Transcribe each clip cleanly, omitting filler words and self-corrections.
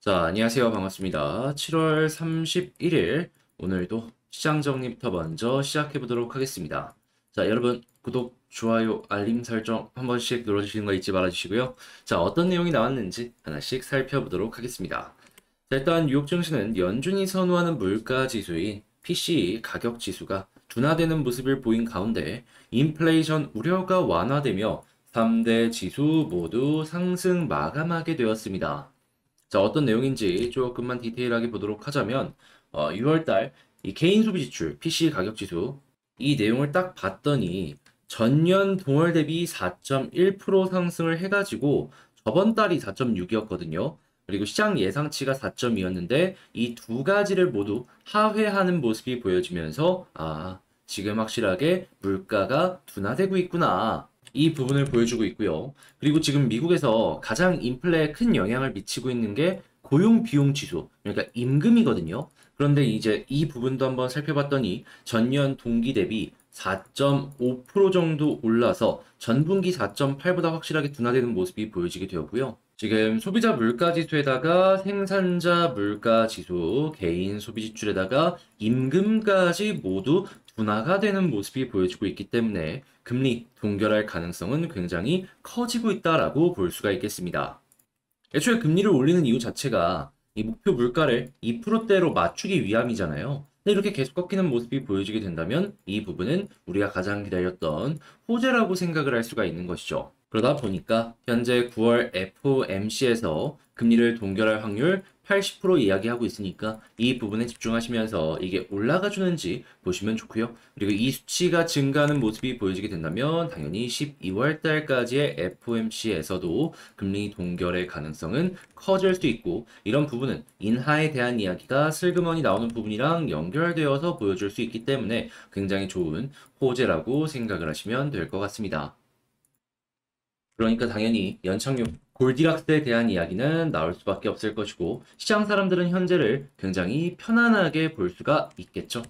자, 안녕하세요. 반갑습니다. 7월 31일, 오늘도 시장 정리부터 먼저 시작해 보도록 하겠습니다. 자, 여러분, 구독, 좋아요, 알림 설정 한 번씩 눌러주시는 거 잊지 말아 주시고요. 자, 어떤 내용이 나왔는지 하나씩 살펴보도록 하겠습니다. 자, 일단 뉴욕 증시는 연준이 선호하는 물가 지수인 PCE 가격 지수가 둔화되는 모습을 보인 가운데 인플레이션 우려가 완화되며 3대 지수 모두 상승 마감하게 되었습니다. 자, 어떤 내용인지 조금만 디테일하게 보도록 하자면, 6월달 이 개인 소비 지출, PC 가격 지수, 이 내용을 딱 봤더니 전년 동월 대비 4.1% 상승을 해가지고 저번 달이 4.6이었거든요. 그리고 시장 예상치가 4.2였는데 이 두 가지를 모두 하회하는 모습이 보여지면서 지금 확실하게 물가가 둔화되고 있구나. 이 부분을 보여주고 있고요. 그리고 지금 미국에서 가장 인플레에 큰 영향을 미치고 있는 게 고용 비용 지수, 그러니까 임금이거든요. 그런데 이제 이 부분도 한번 살펴봤더니 전년 동기 대비 4.5% 정도 올라서 전분기 4.8보다 확실하게 둔화되는 모습이 보여지게 되었고요. 지금 소비자 물가 지수에다가 생산자 물가 지수, 개인 소비 지출에다가 임금까지 모두 둔화가 되는 모습이 보여지고 있기 때문에 금리 동결할 가능성은 굉장히 커지고 있다라고 볼 수가 있겠습니다. 애초에 금리를 올리는 이유 자체가 이 목표 물가를 2%대로 맞추기 위함이잖아요. 근데 이렇게 계속 꺾이는 모습이 보여지게 된다면 이 부분은 우리가 가장 기다렸던 호재라고 생각을 할 수가 있는 것이죠. 그러다 보니까 현재 9월 FOMC에서 금리를 동결할 확률 80% 이야기하고 있으니까 이 부분에 집중하시면서 이게 올라가 주는지 보시면 좋고요. 그리고 이 수치가 증가하는 모습이 보여지게 된다면 당연히 12월 달까지의 FOMC에서도 금리 동결의 가능성은 커질 수 있고 이런 부분은 인하에 대한 이야기가 슬그머니 나오는 부분이랑 연결되어서 보여줄 수 있기 때문에 굉장히 좋은 호재라고 생각을 하시면 될 것 같습니다. 그러니까 당연히 연착륙 골디락스에 대한 이야기는 나올 수밖에 없을 것이고 시장 사람들은 현재를 굉장히 편안하게 볼 수가 있겠죠.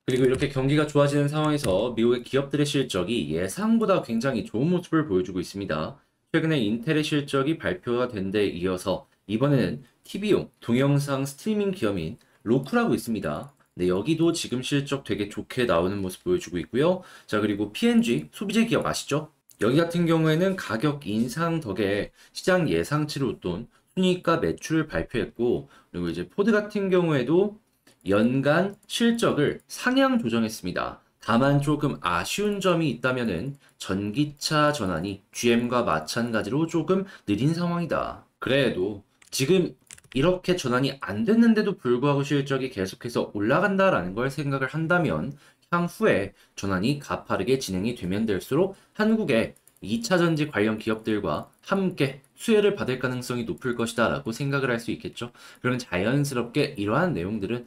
그리고 이렇게 경기가 좋아지는 상황에서 미국의 기업들의 실적이 예상보다 굉장히 좋은 모습을 보여주고 있습니다. 최근에 인텔의 실적이 발표가 된 데 이어서 이번에는 TV용 동영상 스트리밍 기업인 로쿠라고 있습니다. 네, 여기도 지금 실적 되게 좋게 나오는 모습 보여주고 있고요. 자, 그리고 P&G 소비재 기업 아시죠? 여기 같은 경우에는 가격 인상 덕에 시장 예상치를 웃돈 순이익과 매출을 발표했고, 그리고 이제 포드 같은 경우에도 연간 실적을 상향 조정했습니다. 다만 조금 아쉬운 점이 있다면은 전기차 전환이 GM과 마찬가지로 조금 느린 상황이다. 그래도 지금 이렇게 전환이 안 됐는데도 불구하고 실적이 계속해서 올라간다라는 걸 생각을 한다면 향후에 전환이 가파르게 진행이 되면 될수록 한국의 2차 전지 관련 기업들과 함께 수혜를 받을 가능성이 높을 것이다 라고 생각을 할 수 있겠죠. 그러면 자연스럽게 이러한 내용들은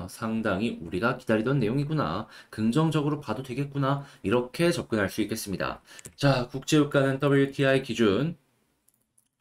상당히 우리가 기다리던 내용이구나. 긍정적으로 봐도 되겠구나. 이렇게 접근할 수 있겠습니다. 자, 국제유가는 WTI 기준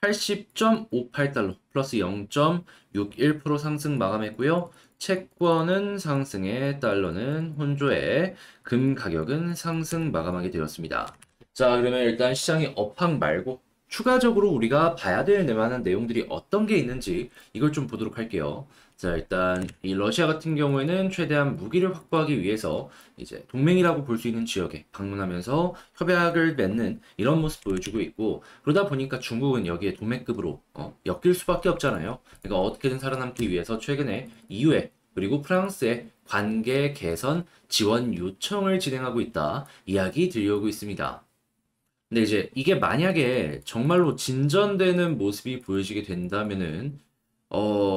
80.58달러 플러스 0.61% 상승 마감했고요. 채권은 상승에 달러는 혼조에 금 가격은 상승 마감하게 되었습니다. 자, 그러면 일단 시장의 업황 말고 추가적으로 우리가 봐야 될 만한 내용들이 어떤 게 있는지 이걸 좀 보도록 할게요. 자, 일단 이 러시아 같은 경우에는 최대한 무기를 확보하기 위해서 이제 동맹이라고 볼 수 있는 지역에 방문하면서 협약을 맺는 이런 모습 보여주고 있고 그러다 보니까 중국은 여기에 도매급으로 엮일 수밖에 없잖아요. 그러니까 어떻게든 살아남기 위해서 최근에 EU에 그리고 프랑스의 관계 개선 지원 요청을 진행하고 있다 이야기 들려오고 있습니다. 근데 이제 이게 만약에 정말로 진전되는 모습이 보여지게 된다면은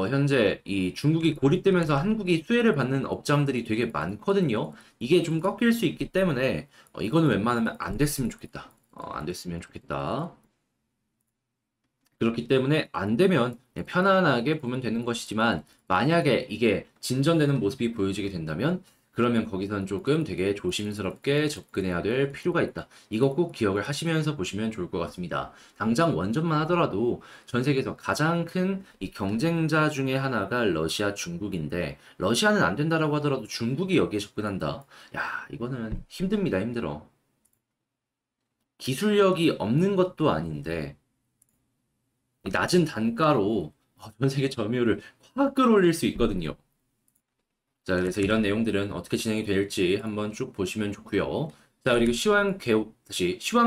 현재 이 중국이 고립되면서 한국이 수혜를 받는 업장들이 되게 많거든요. 이게 좀 꺾일 수 있기 때문에 이거는 웬만하면 안 됐으면 좋겠다. 안 됐으면 좋겠다. 그렇기 때문에 안 되면 그냥 편안하게 보면 되는 것이지만 만약에 이게 진전되는 모습이 보여지게 된다면 그러면 거기선 조금 되게 조심스럽게 접근해야 될 필요가 있다. 이거 꼭 기억을 하시면서 보시면 좋을 것 같습니다. 당장 원전만 하더라도 전 세계에서 가장 큰 이 경쟁자 중에 하나가 러시아, 중국인데 러시아는 안 된다라고 하더라도 중국이 여기에 접근한다. 야, 이거는 힘듭니다. 힘들어. 기술력이 없는 것도 아닌데 이 낮은 단가로 전 세계 점유율을 확 끌어올릴 수 있거든요. 자, 그래서 이런 내용들은 어떻게 진행이 될지 한번 쭉 보시면 좋고요. 자, 그리고 시황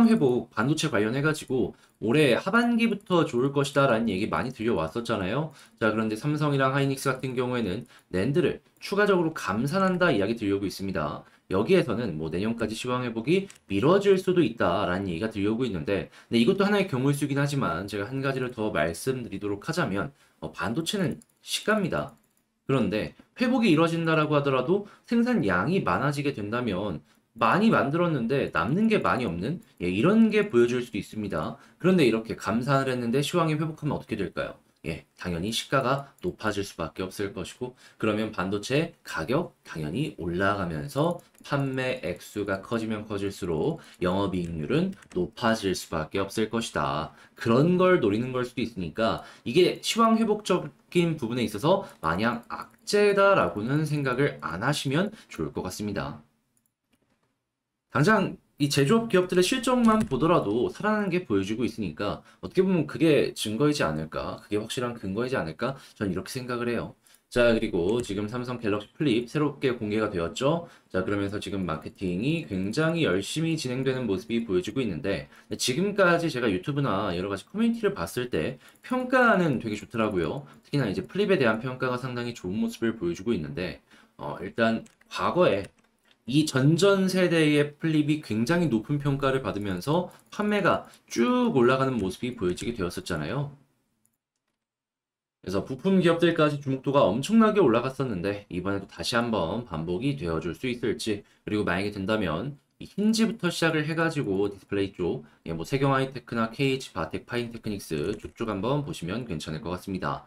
회복 반도체 관련해가지고 올해 하반기부터 좋을 것이다라는 얘기 많이 들려왔었잖아요. 자, 그런데 삼성이랑 하이닉스 같은 경우에는 낸드를 추가적으로 감산한다 이야기 들려오고 있습니다. 여기에서는 뭐 내년까지 시황 회복이 미뤄질 수도 있다라는 얘기가 들려오고 있는데, 근데 이것도 하나의 경우의 수긴 하지만 제가 한 가지를 더 말씀드리도록 하자면, 반도체는 시가입니다. 그런데 회복이 이루어진다라고 하더라도 생산량이 많아지게 된다면 많이 만들었는데 남는 게 많이 없는 이런 게 보여줄 수도 있습니다. 그런데 이렇게 감산을 했는데 시황이 회복하면 어떻게 될까요? 당연히 시가가 높아질 수밖에 없을 것이고 그러면 반도체 가격 당연히 올라가면서 판매 액수가 커지면 커질수록 영업이익률은 높아질 수밖에 없을 것이다. 그런 걸 노리는 걸 수도 있으니까 이게 시황 회복적인 부분에 있어서 마냥 악재다라고는 생각을 안 하시면 좋을 것 같습니다. 당장 이 제조업 기업들의 실적만 보더라도 살아나는 게 보여지고 있으니까 어떻게 보면 그게 증거이지 않을까? 그게 확실한 근거이지 않을까? 저는 이렇게 생각을 해요. 자, 그리고 지금 삼성 갤럭시 플립 새롭게 공개가 되었죠. 자, 그러면서 지금 마케팅이 굉장히 열심히 진행되는 모습이 보여지고 있는데 지금까지 제가 유튜브나 여러 가지 커뮤니티를 봤을 때 평가는 되게 좋더라고요. 특히나 이제 플립에 대한 평가가 상당히 좋은 모습을 보여주고 있는데 일단 과거에 이 전전 세대의 플립이 굉장히 높은 평가를 받으면서 판매가 쭉 올라가는 모습이 보여지게 되었었잖아요. 그래서 부품 기업들까지 주목도가 엄청나게 올라갔었는데 이번에도 다시 한번 반복이 되어줄 수 있을지 그리고 만약에 된다면 이 힌지부터 시작을 해가지고 디스플레이 쪽, 뭐 세경 하이테크나 KH 바텍 파인테크닉스 쭉쭉 한번 보시면 괜찮을 것 같습니다.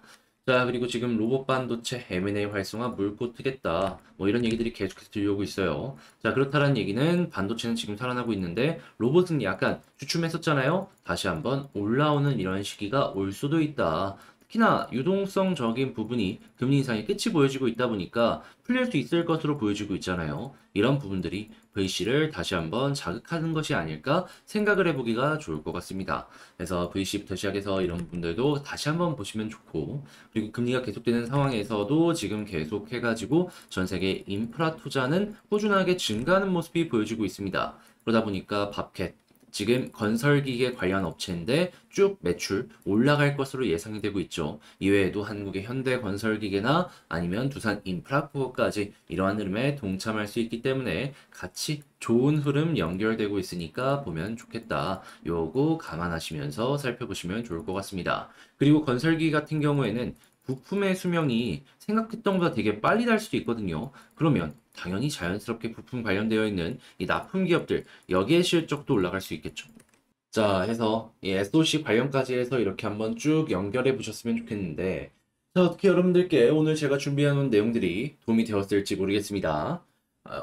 자, 그리고 지금 로봇 반도체 M&A 활성화 물고 트겠다. 뭐 이런 얘기들이 계속해서 들려오고 있어요. 자, 그렇다는 얘기는 반도체는 지금 살아나고 있는데 로봇은 약간 주춤했었잖아요. 다시 한번 올라오는 이런 시기가 올 수도 있다. 특히나 유동성적인 부분이 금리 인상의 끝이 보여지고 있다 보니까 풀릴 수 있을 것으로 보여지고 있잖아요. 이런 부분들이 VC를 다시 한번 자극하는 것이 아닐까 생각을 해보기가 좋을 것 같습니다. 그래서 VC부터 시작해서 이런 부분들도 다시 한번 보시면 좋고, 그리고 금리가 계속되는 상황에서도 지금 계속 해가지고 전 세계 인프라 투자는 꾸준하게 증가하는 모습이 보여지고 있습니다. 그러다 보니까 밥캣, 지금 건설기계 관련 업체인데 쭉 매출 올라갈 것으로 예상이 되고 있죠. 이외에도 한국의 현대건설기계나 아니면 두산 인프라코어까지 이러한 흐름에 동참할 수 있기 때문에 같이 좋은 흐름 연결되고 있으니까 보면 좋겠다. 요거 감안하시면서 살펴보시면 좋을 것 같습니다. 그리고 건설기 같은 경우에는 부품의 수명이 생각했던 것보다 되게 빨리 달 수도 있거든요. 그러면 당연히 자연스럽게 부품 관련되어 있는 이 납품 기업들 여기에 실적도 올라갈 수 있겠죠. 자, 해서 이 SOC 관련까지 해서 이렇게 한번 쭉 연결해 보셨으면 좋겠는데 자, 어떻게 여러분들께 오늘 제가 준비해 놓은 내용들이 도움이 되었을지 모르겠습니다.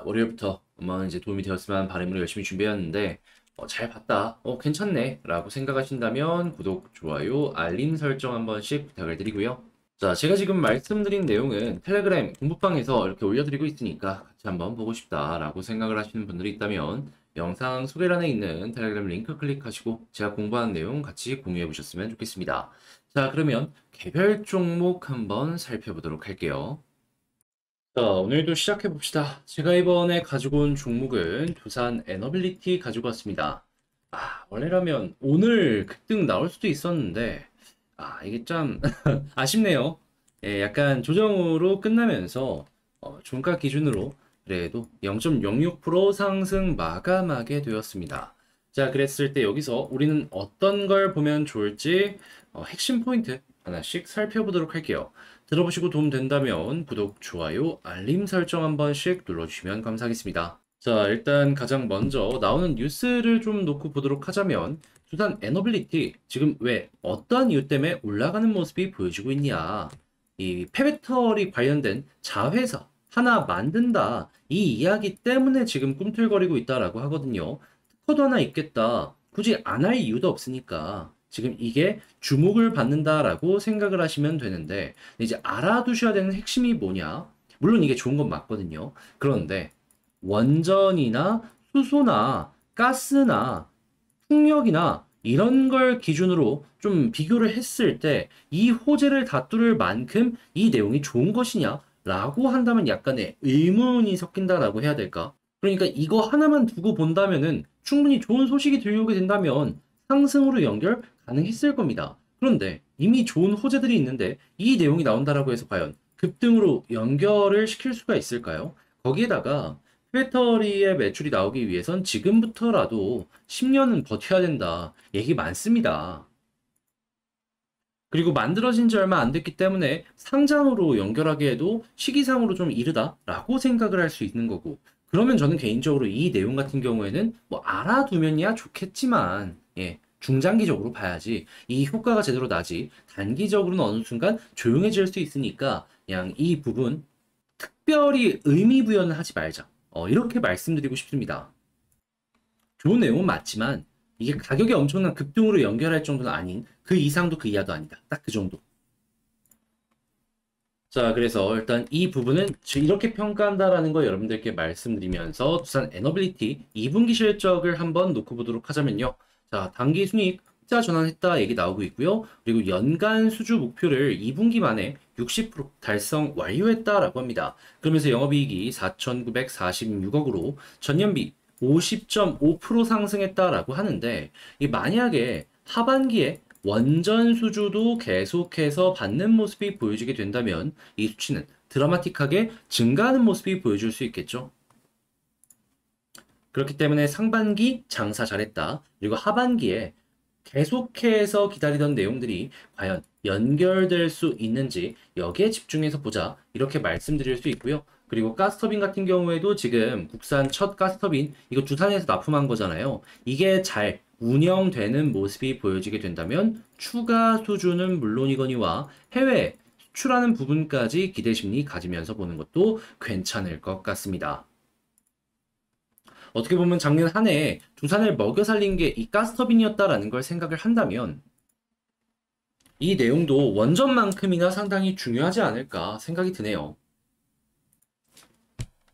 월요일부터 한번 이제 도움이 되었으면 하는 바람으로 열심히 준비했는데 잘 봤다, 괜찮네 라고 생각하신다면 구독, 좋아요, 알림 설정 한 번씩 부탁을 드리고요. 자, 제가 지금 말씀드린 내용은 텔레그램 공부방에서 이렇게 올려드리고 있으니까 같이 한번 보고 싶다라고 생각을 하시는 분들이 있다면 영상 소개란에 있는 텔레그램 링크 클릭하시고 제가 공부한 내용 같이 공유해 보셨으면 좋겠습니다. 자, 그러면 개별 종목 한번 살펴보도록 할게요. 자, 오늘도 시작해 봅시다. 제가 이번에 가지고 온 종목은 두산 에너빌리티 가지고 왔습니다. 원래라면 오늘 급등 나올 수도 있었는데 이게 참 아쉽네요. 약간 조정으로 끝나면서 종가 기준으로 그래도 0.06% 상승 마감하게 되었습니다. 자, 그랬을 때 여기서 우리는 어떤 걸 보면 좋을지 핵심 포인트 하나씩 살펴보도록 할게요. 들어보시고 도움 된다면 구독, 좋아요, 알림 설정 한 번씩 눌러주시면 감사하겠습니다. 자, 일단 가장 먼저 나오는 뉴스를 좀 놓고 보도록 하자면 두산 에너빌리티 지금 왜 어떠한 이유 때문에 올라가는 모습이 보여지고 있냐. 이 폐배터리 관련된 자회사 하나 만든다. 이 이야기 때문에 지금 꿈틀거리고 있다라고 하거든요. 특허도 하나 있겠다. 굳이 안 할 이유도 없으니까. 지금 이게 주목을 받는다라고 생각을 하시면 되는데 이제 알아두셔야 되는 핵심이 뭐냐? 물론 이게 좋은 건 맞거든요. 그런데 원전이나 수소나 가스나 풍력이나 이런 걸 기준으로 좀 비교를 했을 때 이 호재를 다 뚫을 만큼 이 내용이 좋은 것이냐라고 한다면 약간의 의문이 섞인다라고 해야 될까? 그러니까 이거 하나만 두고 본다면은 충분히 좋은 소식이 들려오게 된다면 상승으로 연결 가능했을 겁니다. 그런데 이미 좋은 호재들이 있는데 이 내용이 나온다라고 해서 과연 급등으로 연결을 시킬 수가 있을까요? 거기에다가 배터리의 매출이 나오기 위해선 지금부터라도 10년은 버텨야 된다. 얘기 많습니다. 그리고 만들어진 지 얼마 안 됐기 때문에 상장으로 연결하기에도 시기상으로 좀 이르다라고 생각을 할 수 있는 거고. 그러면 저는 개인적으로 이 내용 같은 경우에는 뭐 알아두면야 좋겠지만, 예, 중장기적으로 봐야지 이 효과가 제대로 나지 단기적으로는 어느 순간 조용해질 수 있으니까 그냥 이 부분 특별히 의미 부여는 하지 말자. 이렇게 말씀드리고 싶습니다. 좋은 내용은 맞지만 이게 가격이 엄청난 급등으로 연결할 정도는 아닌 그 이상도 그 이하도 아니다. 딱 그 정도. 자, 그래서 일단 이 부분은 이렇게 평가한다라는 거 여러분들께 말씀드리면서 두산 에너빌리티 2분기 실적을 한번 놓고 보도록 하자면요. 자, 단기 순이익 흑자 전환했다 얘기 나오고 있고요. 그리고 연간 수주 목표를 2분기 만에 60% 달성 완료했다라고 합니다. 그러면서 영업이익이 4,946억으로 전년비 50.5% 상승했다라고 하는데 이 만약에 하반기에 원전 수주도 계속해서 받는 모습이 보여지게 된다면 이 수치는 드라마틱하게 증가하는 모습이 보여줄 수 있겠죠. 그렇기 때문에 상반기 장사 잘했다. 그리고 하반기에 계속해서 기다리던 내용들이 과연 연결될 수 있는지 여기에 집중해서 보자. 이렇게 말씀드릴 수 있고요. 그리고 가스터빈 같은 경우에도 지금 국산 첫 가스터빈 이거 두산에서 납품한 거잖아요. 이게 잘 운영되는 모습이 보여지게 된다면 추가 수주는 물론이거니와 해외 수출하는 부분까지 기대 심리 가지면서 보는 것도 괜찮을 것 같습니다. 어떻게 보면 작년 한 해 두산을 먹여 살린 게 이 가스터빈이었다라는 걸 생각을 한다면 이 내용도 원전만큼이나 상당히 중요하지 않을까 생각이 드네요.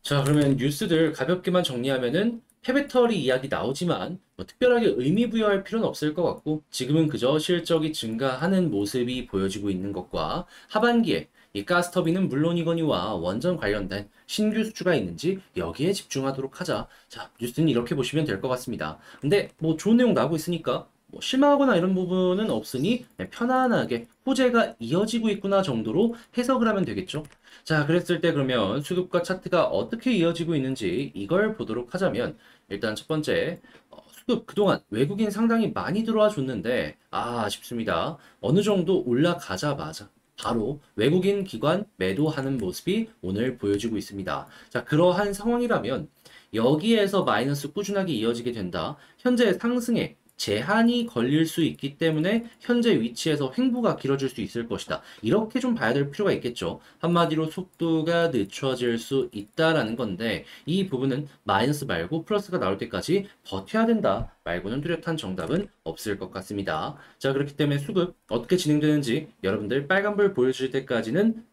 자, 그러면 뉴스들 가볍게만 정리하면은 폐배터리 이야기 나오지만 뭐 특별하게 의미 부여할 필요는 없을 것 같고 지금은 그저 실적이 증가하는 모습이 보여지고 있는 것과 하반기에 이 가스터빈은 물론이거니와 원전 관련된 신규 수주가 있는지 여기에 집중하도록 하자. 자, 뉴스는 이렇게 보시면 될 것 같습니다. 근데 뭐 좋은 내용 나오고 있으니까 뭐 실망하거나 이런 부분은 없으니 그냥 편안하게 호재가 이어지고 있구나 정도로 해석을 하면 되겠죠. 자, 그랬을 때 그러면 수급과 차트가 어떻게 이어지고 있는지 이걸 보도록 하자면 일단 첫 번째 수급 그동안 외국인 상당히 많이 들어와 줬는데 아쉽습니다. 어느 정도 올라가자마자 바로 외국인 기관 매도하는 모습이 오늘 보여지고 있습니다. 자, 그러한 상황이라면 여기에서 마이너스 꾸준하게 이어지게 된다. 현재 상승에 제한이 걸릴 수 있기 때문에 현재 위치에서 횡보가 길어질 수 있을 것이다. 이렇게 좀 봐야 될 필요가 있겠죠. 한마디로 속도가 늦춰질 수 있다라는 건데 이 부분은 마이너스 말고 플러스가 나올 때까지 버텨야 된다 말고는 뚜렷한 정답은 없을 것 같습니다. 자, 그렇기 때문에 수급 어떻게 진행되는지 여러분들 빨간불 보여줄 때까지는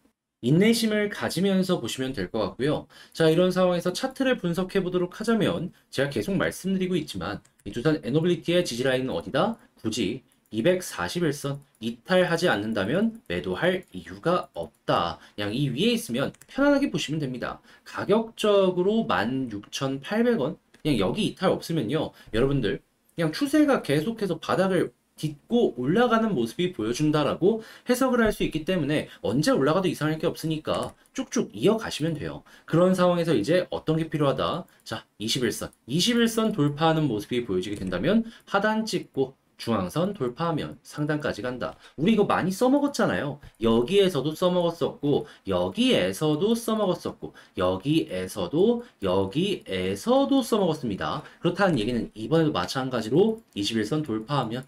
인내심을 가지면서 보시면 될 것 같고요. 자, 이런 상황에서 차트를 분석해 보도록 하자면 제가 계속 말씀드리고 있지만 이 두산 에너빌리티의 지지라인은 어디다? 굳이 241선 이탈하지 않는다면 매도할 이유가 없다. 그냥 이 위에 있으면 편안하게 보시면 됩니다. 가격적으로 16,800원 그냥 여기 이탈 없으면요. 여러분들 그냥 추세가 계속해서 바닥을 딛고 올라가는 모습이 보여준다라고 해석을 할 수 있기 때문에 언제 올라가도 이상할 게 없으니까 쭉쭉 이어가시면 돼요. 그런 상황에서 이제 어떤 게 필요하다? 자, 21선. 21선 돌파하는 모습이 보여지게 된다면 하단 찍고 중앙선 돌파하면 상단까지 간다. 우리 이거 많이 써먹었잖아요. 여기에서도 써먹었었고 여기에서도 써먹었었고 여기에서도 써먹었습니다. 그렇다는 얘기는 이번에도 마찬가지로 21선 돌파하면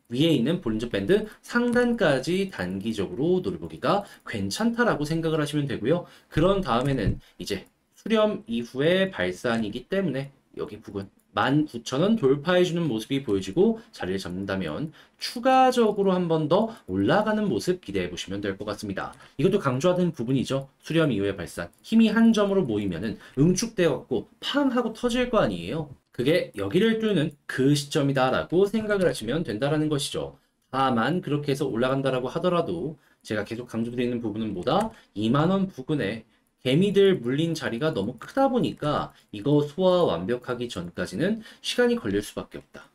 위에 있는 볼린저 밴드 상단까지 단기적으로 노려보기가 괜찮다라고 생각을 하시면 되고요. 그런 다음에는 이제 수렴 이후의 발산이기 때문에 여기 부근 19,000원 돌파해주는 모습이 보여지고 자리를 잡는다면 추가적으로 한 번 더 올라가는 모습 기대해 보시면 될 것 같습니다. 이것도 강조하는 부분이죠. 수렴 이후의 발산. 힘이 한 점으로 모이면은 응축되었고 팡 하고 터질 거 아니에요. 그게 여기를 뚫는 그 시점이다라고 생각을 하시면 된다라는 것이죠. 다만 그렇게 해서 올라간다라고 하더라도 제가 계속 강조드리는 부분은 뭐다? 2만 원 부근에 개미들 물린 자리가 너무 크다 보니까 이거 소화 완벽하기 전까지는 시간이 걸릴 수밖에 없다.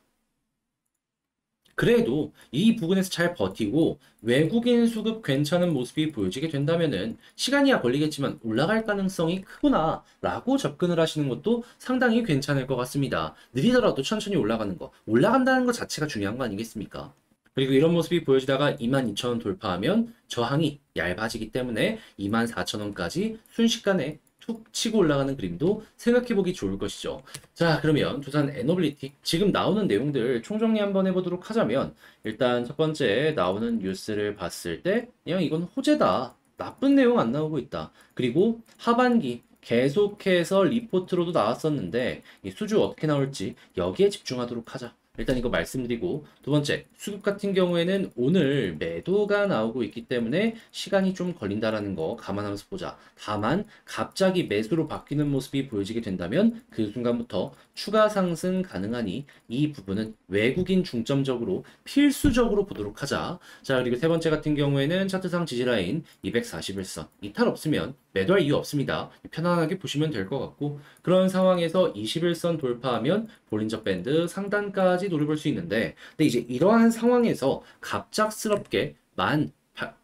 그래도 이 부분에서 잘 버티고 외국인 수급 괜찮은 모습이 보여지게 된다면은 시간이야 걸리겠지만 올라갈 가능성이 크구나 라고 접근을 하시는 것도 상당히 괜찮을 것 같습니다. 느리더라도 천천히 올라가는 거, 올라간다는 것 자체가 중요한 거 아니겠습니까? 그리고 이런 모습이 보여지다가 22,000원 돌파하면 저항이 얇아지기 때문에 24,000원까지 순식간에 툭 치고 올라가는 그림도 생각해보기 좋을 것이죠. 자, 그러면 두산 에너빌리티 지금 나오는 내용들 총정리 한번 해보도록 하자면 일단 첫 번째 나오는 뉴스를 봤을 때 그냥 이건 호재다. 나쁜 내용 안 나오고 있다. 그리고 하반기 계속해서 리포트로도 나왔었는데 이 수주 어떻게 나올지 여기에 집중하도록 하자. 일단 이거 말씀드리고 두 번째 수급 같은 경우에는 오늘 매도가 나오고 있기 때문에 시간이 좀 걸린다라는 거 감안하면서 보자. 다만 갑자기 매수로 바뀌는 모습이 보여지게 된다면 그 순간부터 추가 상승 가능하니 이 부분은 외국인 중점적으로 필수적으로 보도록 하자. 자, 그리고 세 번째 같은 경우에는 차트상 지지라인 241선 이탈 없으면 매도할 이유 없습니다. 편안하게 보시면 될 것 같고 그런 상황에서 21선 돌파하면 볼린저 밴드 상단까지 노려볼 수 있는데 근데 이제 이러한 상황에서 갑작스럽게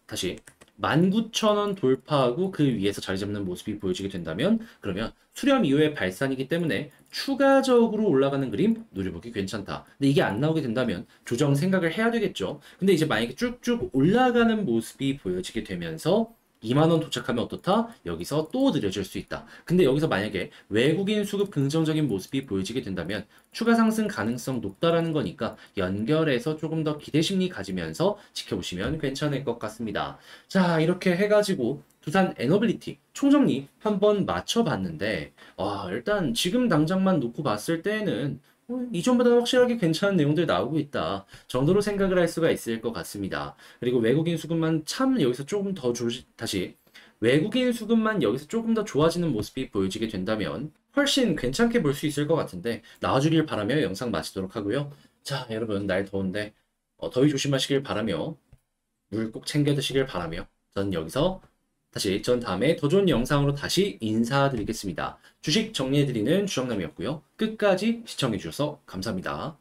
다시 19,000원 돌파하고 그 위에서 자리 잡는 모습이 보여지게 된다면 그러면 수렴 이후의 발산이기 때문에 추가적으로 올라가는 그림 노려보기 괜찮다. 근데 이게 안 나오게 된다면 조정 생각을 해야 되겠죠. 근데 이제 만약에 쭉쭉 올라가는 모습이 보여지게 되면서 2만 원 도착하면 어떻다? 여기서 또 느려질 수 있다. 근데 여기서 만약에 외국인 수급 긍정적인 모습이 보여지게 된다면 추가 상승 가능성 높다라는 거니까 연결해서 조금 더 기대 심리 가지면서 지켜보시면 괜찮을 것 같습니다. 자, 이렇게 해가지고 두산 에너빌리티 총정리 한번 맞춰봤는데 일단 지금 당장만 놓고 봤을 때는 이전보다는 확실하게 괜찮은 내용들 나오고 있다 정도로 생각을 할 수가 있을 것 같습니다. 그리고 외국인 수급만 참 여기서 조금 더 다시 외국인 수급만 여기서 조금 더 좋아지는 모습이 보여지게 된다면 훨씬 괜찮게 볼 수 있을 것 같은데 나와주길 바라며 영상 마치도록 하고요. 자, 여러분 날 더운데 더위 조심하시길 바라며 물 꼭 챙겨 드시길 바라며 저는 여기서 전 다음에 더 좋은 영상으로 다시 인사드리겠습니다. 주식 정리해드리는 주정남이었고요. 끝까지 시청해주셔서 감사합니다.